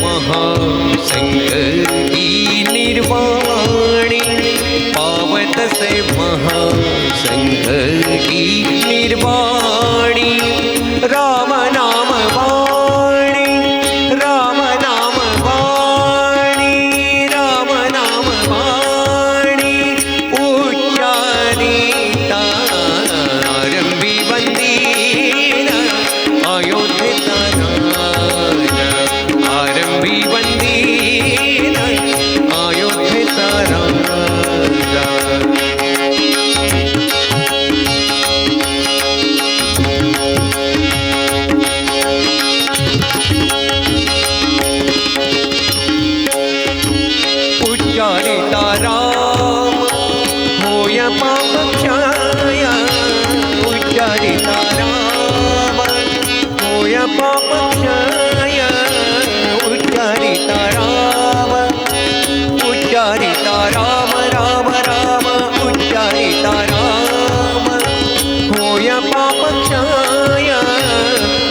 महासंगती निर्वाणी पावतसे महासंगती निर्वाणी राम नाम वाणी राम नाम वाणी राम नाम वाणी उच्चारिता आरंभी वंदीन अयोध्येचा राजा आरंभी वंदीन अयोध्येचा राजा उच्चारिता राम होय पापक्षय उच्चारिता राम होय पापक्षय उच्चारिता राम राम राम उच्चारिता राम होय पापक्षय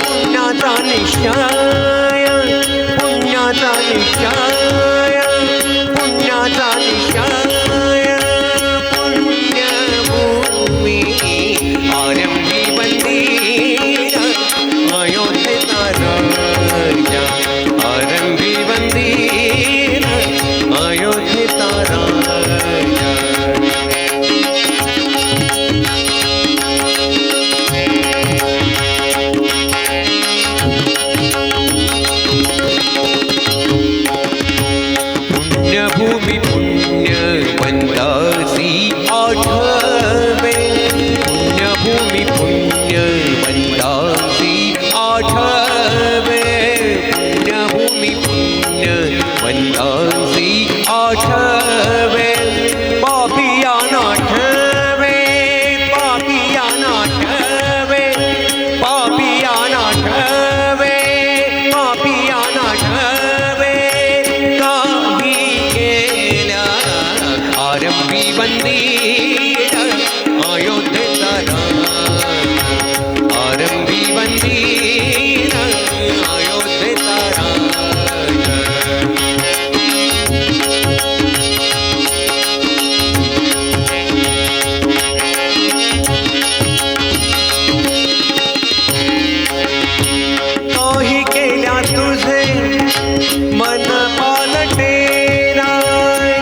पुण्याचा निश्चय पुण्याचा निश्चय पुण्याचा निश्चय पुण्यभूमी आरंभी वंदीन अयोध्येचा राजा आरंभी वंदीन अयोध्येचा राजा पुण्यभूमी पुण्यवंतासी आठवे पुण्यभूमी पुण्यवंतासी आठवे पुण्यभूमी पुण्यवंतासी आठवे पापिया नाठवे पापिया नाठवे पापिया नाठवे पापिया नाठवे काही केल्या आरंभी वंदीन अयोध्येचा राजा आरंभी वंदीन अयोध्येचा राजा काही केल्या तुझे मन पालटेना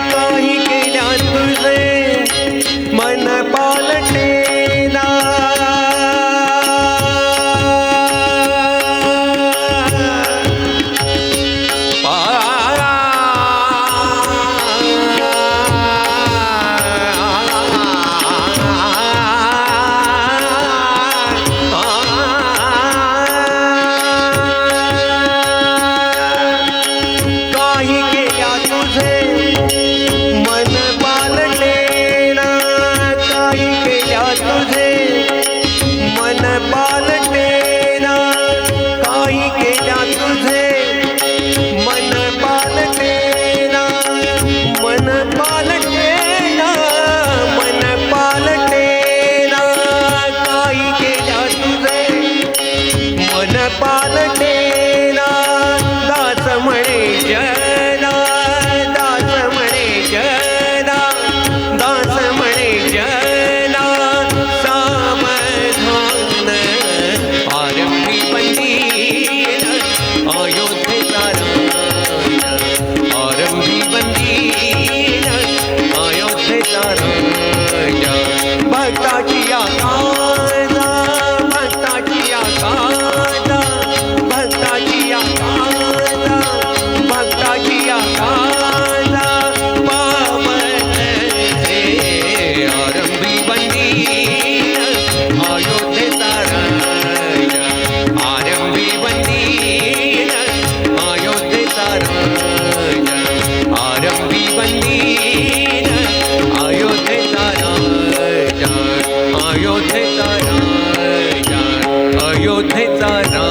काही केल्या तुझे मन पालटेना काही केल्या तुझे मन पालटेना काही केल्या तुझे मन पालटेना काही केल्या तुझे मन पालटेना मन पालटेना मन पालटेना काही केल्या तुझे मन पालटेना दास म्हणे जना दास म्हणे जना दास म्हणे जना सावधान आरंभी वंदीन अयोध्येचा राजा आरंभी वंदीन अयोध्येचा राजा भक्ताची आकाजा भक्ताची आकाजा भक्ताची आकाजा भक्ताची आकाजा पावन हे आरंभी वंदीन अयोध्येचा राजा आरंभी वंदीन अयोध्येचा राजा आरंभी वंदीन अयोध्येचा राजा अयोध्येचा राजा अयोध्येचा राजा